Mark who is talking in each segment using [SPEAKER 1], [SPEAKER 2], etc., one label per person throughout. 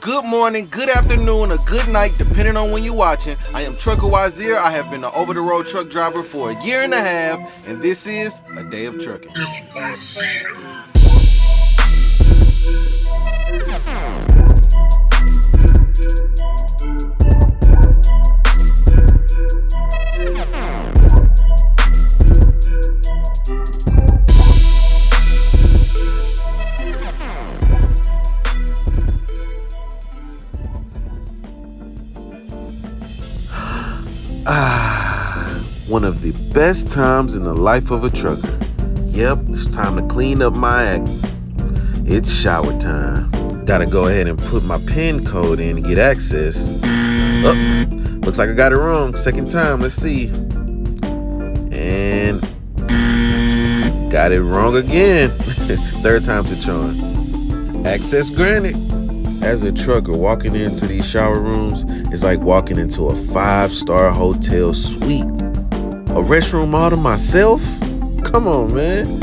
[SPEAKER 1] good morning, good afternoon, or good night, depending on when you're watching. I am Trucker Wazeer. I have been an over-the-road truck driver for a year and a half, and this is A Day of Trucking.
[SPEAKER 2] It's Wazeer.
[SPEAKER 1] One of the best times in the life of a trucker. Yep, it's time to clean up my act. It's shower time. Gotta go ahead and put my PIN code in to get access. Oh, looks like I got it wrong. Second time, let's see. And got it wrong again. Third time's the charm. Access granted. As a trucker, walking into these shower rooms is like walking into a 5-star hotel suite. A restroom all to myself? Come on, man.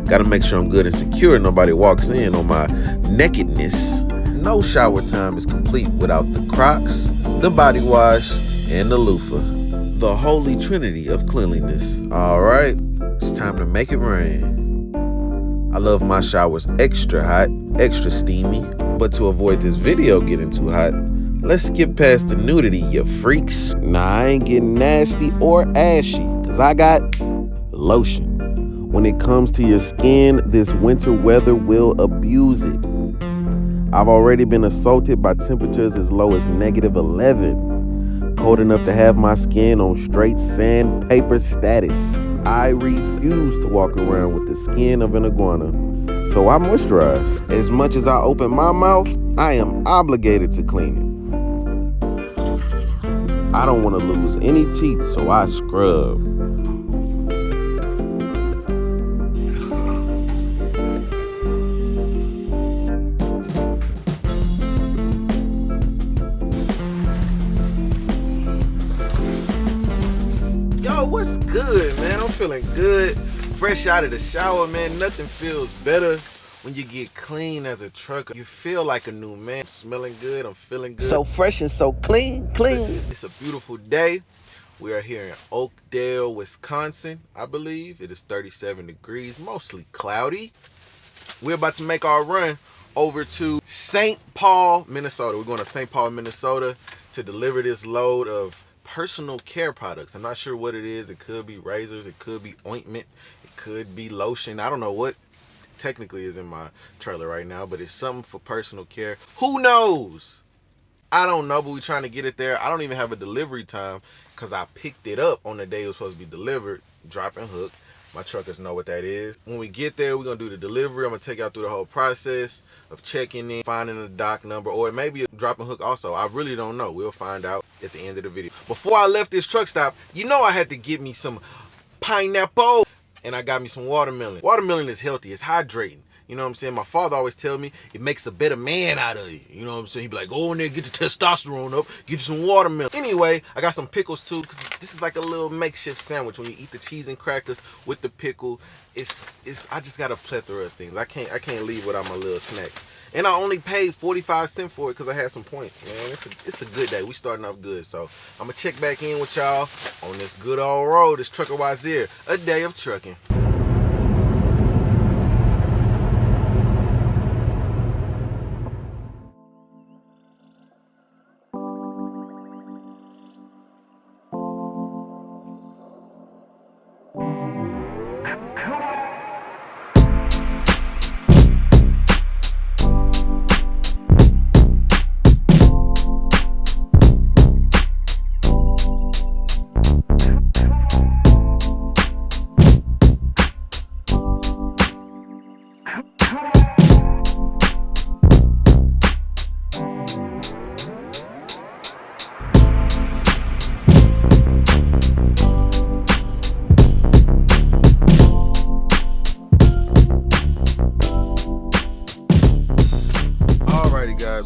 [SPEAKER 1] Gotta make sure I'm good and secure. Nobody walks in on my nakedness. No shower time is complete without the Crocs, the body wash, and the loofah. The holy trinity of cleanliness. All right, it's time to make it rain. I love my showers extra hot, extra steamy. But to avoid this video getting too hot, let's skip past the nudity, you freaks. Nah, I ain't getting nasty or ashy, cause I got lotion. When it comes to your skin, this winter weather will abuse it. I've already been assaulted by temperatures as low as -11. Cold enough to have my skin on straight sandpaper status. I refuse to walk around with the skin of an iguana. So I moisturize. As much as I open my mouth, I am obligated to clean it. I don't want to lose any teeth, so I scrub. Yo, what's good, man? I'm feeling good. Fresh out of the shower, man. Nothing feels better when you get clean as a trucker. You feel like a new man. I'm smelling good. I'm feeling good.
[SPEAKER 3] So fresh and so clean.
[SPEAKER 1] It's a beautiful day. We are here in Oakdale, Wisconsin, I believe. It is 37 degrees, mostly cloudy. We're about to make our run over to St. Paul, Minnesota. We're going to St. Paul, Minnesota to deliver this load of personal care products. I'm not sure what it is. It could be razors. It could be ointment. It could be lotion. I don't know what technically is in my trailer right now, but it's something for personal care. Who knows? I don't know, but we're trying to get it there. I don't even have a delivery time because I picked it up on the day it was supposed to be delivered. Drop and hook. My truckers know what that is. When we get there, we're going to do the delivery. I'm going to take y'all through the whole process of checking in, finding the dock number, or it may be a drop and hook also. I really don't know. We'll find out at the end of the video. Before I left this truck stop, you know I had to get me some pineapple, and I got me some watermelon. Watermelon is healthy. It's hydrating. You know what I'm saying? My father always tell me it makes a better man out of you. You know what I'm saying? He'd be like, go in there, get the testosterone up, get you some watermelon. Anyway, I got some pickles too, because this is like a little makeshift sandwich. When you eat the cheese and crackers with the pickle, I just got a plethora of things. I can't leave without my little snacks. And I only paid 45 cents for it because I had some points, man. It's a good day. We starting off good. So I'm going to check back in with y'all on this good old road. It's Trucker Wazeer, A Day of Trucking.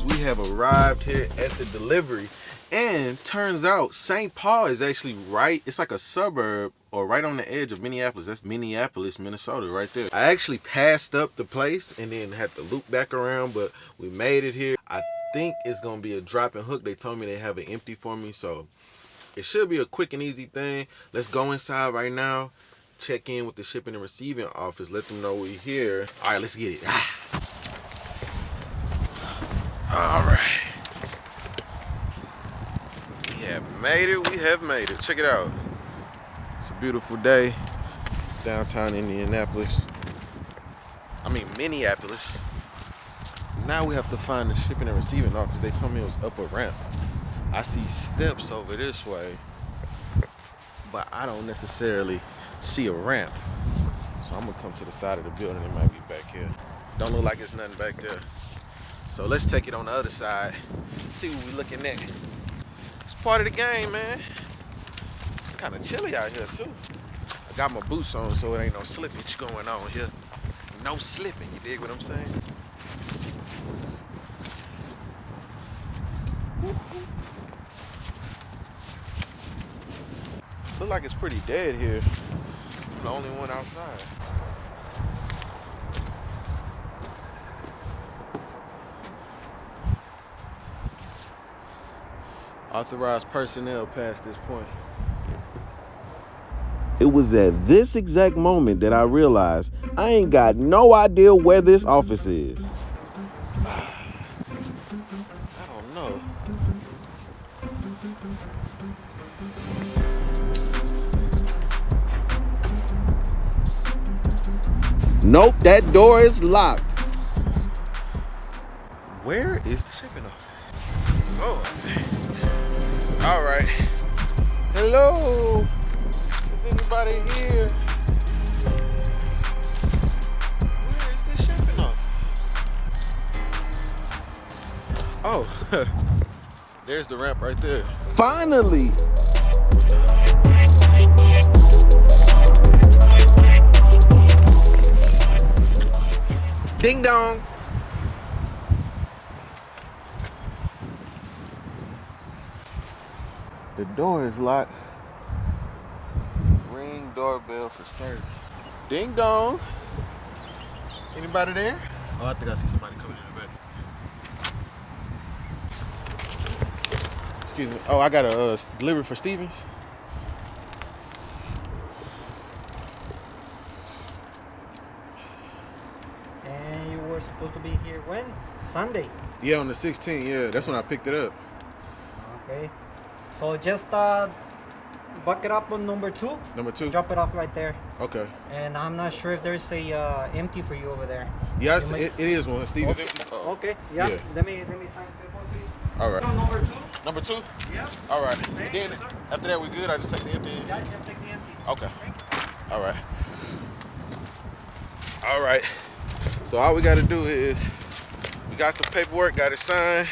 [SPEAKER 1] We have arrived here at the delivery, and turns out St. Paul is actually right, it's like a suburb or right on the edge of Minneapolis. That's Minneapolis, Minnesota right there. I actually passed up the place and then had to loop back around, but we made it here. I think it's gonna be a drop and hook. They told me they have it empty for me, so it should be a quick and easy thing. Let's go inside right now, check in with the shipping and receiving office, let them know we're here. All right, let's get it. All right. We have made it, we have made it. Check it out. It's a beautiful day, downtown Minneapolis. Now we have to find the shipping and receiving office. They told me it was up a ramp. I see steps over this way, but I don't necessarily see a ramp. So I'm gonna come to the side of the building. It might be back here. Don't look like it's nothing back there. So let's take it on the other side, see what we're looking at. It's part of the game, man. It's kind of chilly out here too. I got my boots on so it ain't no slippage going on here. No slipping, you dig what I'm saying? Look like it's pretty dead here. I'm the only one outside. Authorized personnel past this point. It was at this exact moment that I realized I ain't got no idea where this office is. I don't know. Nope, that door is locked. Where is the shipping office? Oh, all right. Hello. Is anybody here? Where is the shipping office? Oh, there's the ramp right there. Finally. Ding dong. The door is locked. Ring doorbell for service. Ding dong. Anybody there? Oh, I think I see somebody coming in the back. Excuse me. Oh, I got a delivery for Stevens.
[SPEAKER 2] And you were supposed to be here when? Sunday.
[SPEAKER 1] Yeah, on the 16th. Yeah, that's when I picked it up.
[SPEAKER 2] Okay. So just buck it up on number 2.
[SPEAKER 1] Number 2.
[SPEAKER 2] Drop it off right there.
[SPEAKER 1] Okay.
[SPEAKER 2] And I'm not sure if there's a empty for you over there.
[SPEAKER 1] Yes, it is one. Stevens.
[SPEAKER 2] Okay.
[SPEAKER 1] Empty.
[SPEAKER 2] Okay. Yeah. Let me sign the paperwork, please.
[SPEAKER 1] All right.
[SPEAKER 2] Number 2.
[SPEAKER 1] Number 2.
[SPEAKER 2] Yeah.
[SPEAKER 1] All right.
[SPEAKER 2] Thank
[SPEAKER 1] Then
[SPEAKER 2] you, sir.
[SPEAKER 1] after that, we good. I just take the empty.
[SPEAKER 2] Yeah, just take the empty.
[SPEAKER 1] Okay. All right. All right. So all we got to do is we got the paperwork, got it signed,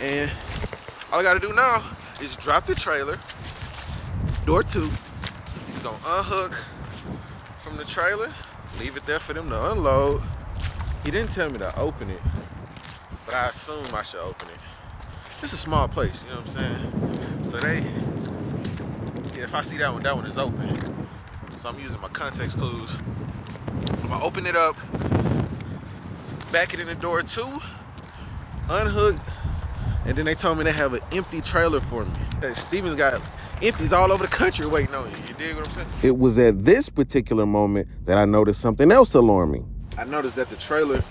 [SPEAKER 1] and all I got to do now is drop the trailer. Door 2. We're gonna unhook from the trailer, leave it there for them to unload. He didn't tell me to open it, but I assume I should open it. It's a small place, you know what I'm saying? So yeah, if I see that one is open. So I'm using my context clues. I'm gonna open it up, back it in the door 2, unhook, and then they told me they have an empty trailer for me. Stevens got empties all over the country waiting on you. You dig what I'm saying? It was at this particular moment that I noticed something else alarming. I noticed that the trailer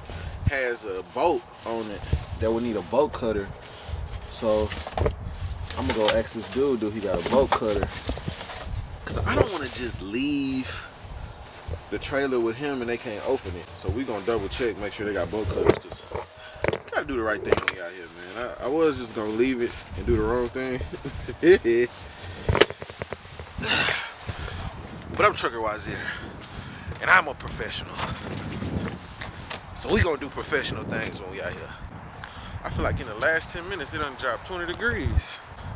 [SPEAKER 1] has a bolt on it that would need a bolt cutter. So I'm gonna go ask this dude, he got a bolt cutter? Cause I don't wanna just leave the trailer with him and they can't open it. So we gonna double check, make sure they got bolt cutters. Cause gotta do the right thing out here, man. I was just gonna leave it and do the wrong thing. But I'm Trucker Wazeer, and I'm a professional. So we gonna do professional things when we out here. I feel like in the last 10 minutes, it done dropped 20 degrees.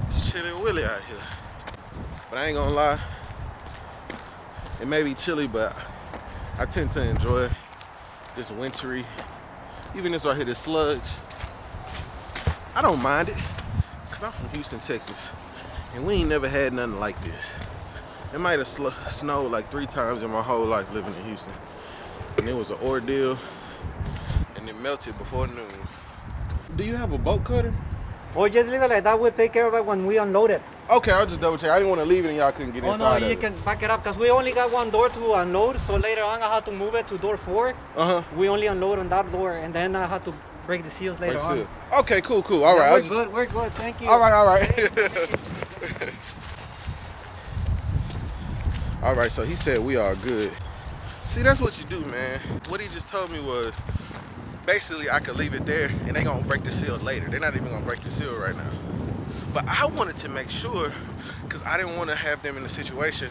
[SPEAKER 1] It's chilly and willy out here. But I ain't gonna lie, it may be chilly, but I tend to enjoy this wintry, even this right here, this sludge. I don't mind it, cause I'm from Houston, Texas, and we ain't never had nothing like this. It might have snowed like 3 times in my whole life living in Houston. And it was an ordeal, and it melted before noon. Do you have a bolt cutter?
[SPEAKER 2] Or just leave it like that. We'll take care of it when we unload it.
[SPEAKER 1] Okay, I'll just double check. I didn't want to leave it and y'all couldn't get
[SPEAKER 2] Oh no,
[SPEAKER 1] inside of
[SPEAKER 2] you
[SPEAKER 1] it.
[SPEAKER 2] can back it up because we only got one door to unload. So later on, I had to move it to door 4. We only unload on that door, and then I had to break the seals later on.
[SPEAKER 1] Okay, cool. All right.
[SPEAKER 2] We're good. Thank you.
[SPEAKER 1] All right. All right, so he said we are good. See, that's what you do, man. What he just told me was, basically I could leave it there and they gonna break the seal later. They're not even gonna break the seal right now. But I wanted to make sure, because I didn't want to have them in a situation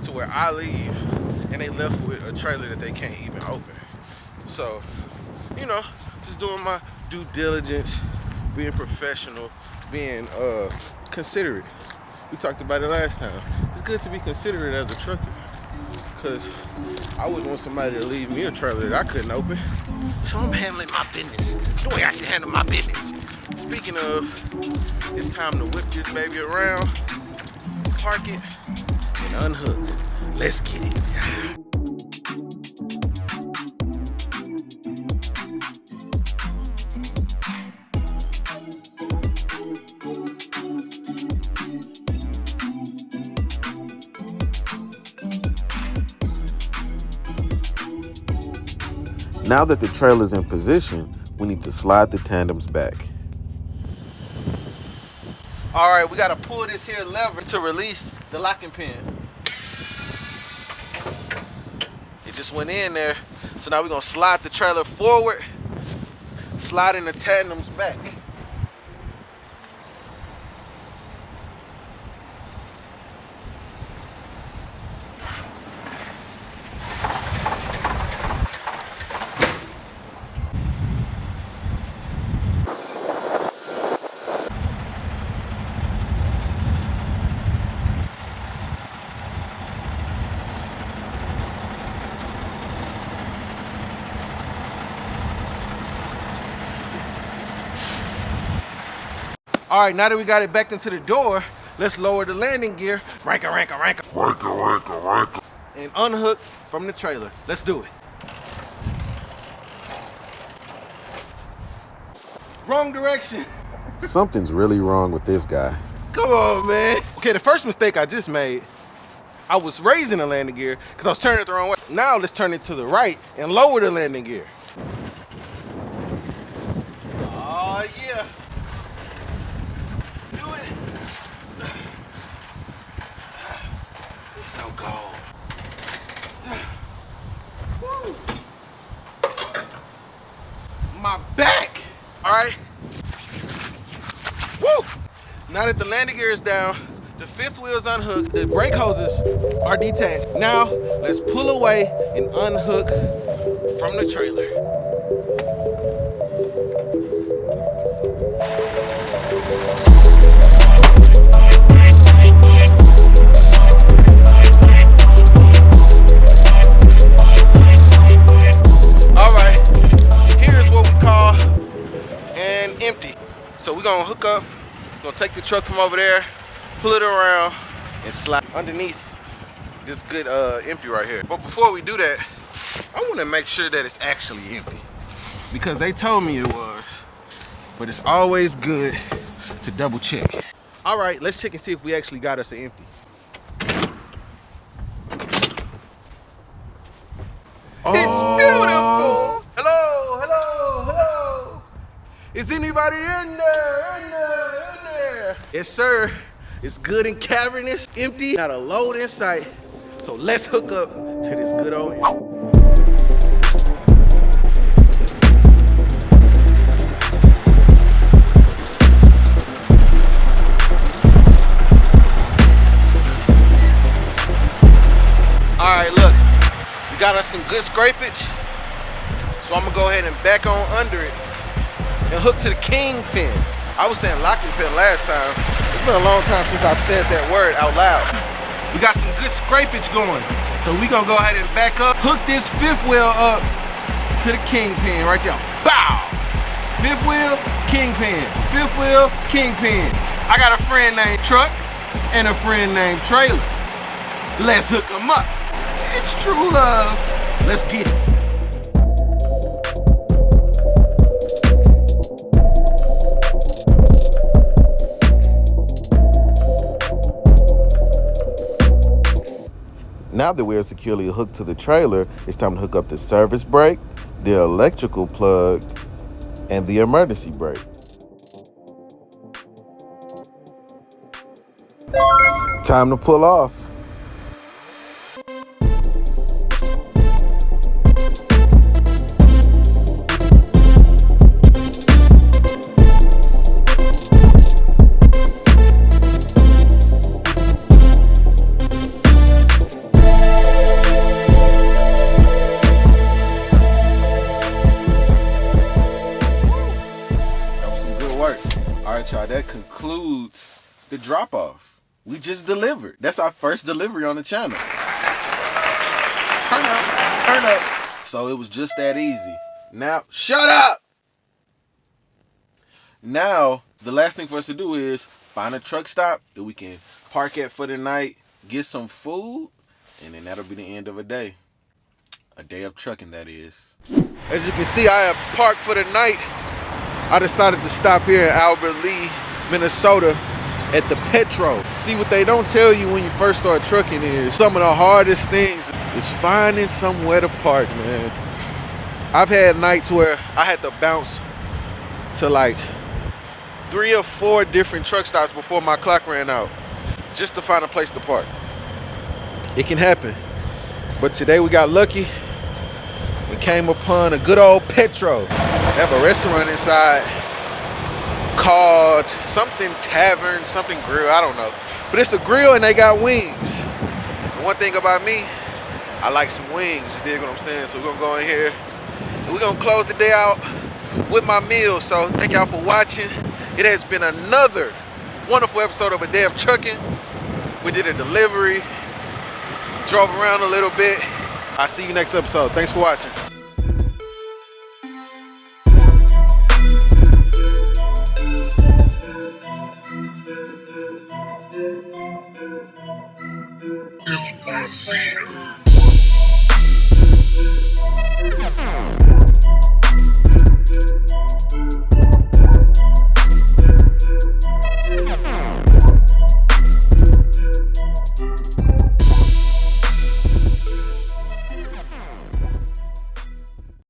[SPEAKER 1] to where I leave and they left with a trailer that they can't even open. So, you know, just doing my due diligence, being professional, being considerate. We talked about it last time. It's good to be considerate as a trucker, because I wouldn't want somebody to leave me a trailer that I couldn't open. So I'm handling my business the way I should handle my business. Speaking of, it's time to whip this baby around, park it, and unhook. Let's get it. Now that the trailer's in position, we need to slide the tandems back. All right, we gotta pull this here lever to release the locking pin. It just went in there. So now we're gonna slide the trailer forward, sliding the tandems back. All right, now that we got it back into the door, let's lower the landing gear, ranka, and unhook from the trailer. Let's do it. Wrong direction. Something's really wrong with this guy. Come on, man. Okay, the first mistake I just made, I was raising the landing gear because I was turning it the wrong way. Now let's turn it to the right and lower the landing gear. Oh, yeah. So cold. Woo. My back. All right. Woo. Now that the landing gear is down, the fifth wheel is unhooked, the brake hoses are detached. Now let's pull away and unhook from the trailer. Empty. So we're gonna hook up, gonna take the truck from over there, pull it around, and slide underneath this good empty right here. But before we do that, I wanna make sure that it's actually empty, because they told me it was, but it's always good to double check. All right, let's check and see if we actually got us an empty. Oh. It's beautiful. Hello, hello, hello. Is anybody in there? In there? Yes, sir. It's good and cavernous, empty, not a load in sight. So let's hook up to this good old empty. All right, look, we got us some good scrapage. So I'm gonna go ahead and back on under it and hook to the kingpin. I was saying locking pin last time. It's been a long time since I've said that word out loud. We got some good scrapage going. So we gonna go ahead and back up, hook this fifth wheel up to the kingpin right there. Bow! Fifth wheel, kingpin. Fifth wheel, kingpin. I got a friend named Truck and a friend named Trailer. Let's hook them up. It's true love. Let's get it. Now that we are securely hooked to the trailer, it's time to hook up the service brake, the electrical plug, and the emergency brake. Time to pull off. Alright, y'all, that concludes the drop-off. We just delivered. That's our first delivery on the channel. Turn up, turn up. So it was just that easy. Now, shut up! Now, the last thing for us to do is find a truck stop that we can park at for the night, get some food, and then that'll be the end of a day. A day of trucking, that is. As you can see, I have parked for the night. I decided to stop here in Albert Lee, Minnesota at the Petro. See, what they don't tell you when you first start trucking is some of the hardest things is finding somewhere to park, man. I've had nights where I had to bounce to like 3 or 4 different truck stops before my clock ran out just to find a place to park. It can happen. But today we got lucky. We came upon a good old Petro. They have a restaurant inside called something tavern, something grill, I don't know. But it's a grill and they got wings. And one thing about me, I like some wings, you dig what I'm saying? So we're gonna go in here and we're gonna close the day out with my meal. So thank y'all for watching. It has been another wonderful episode of A Day of Trucking. We did a delivery, drove around a little bit. I'll see you next episode. Thanks for watching. This Wazeer.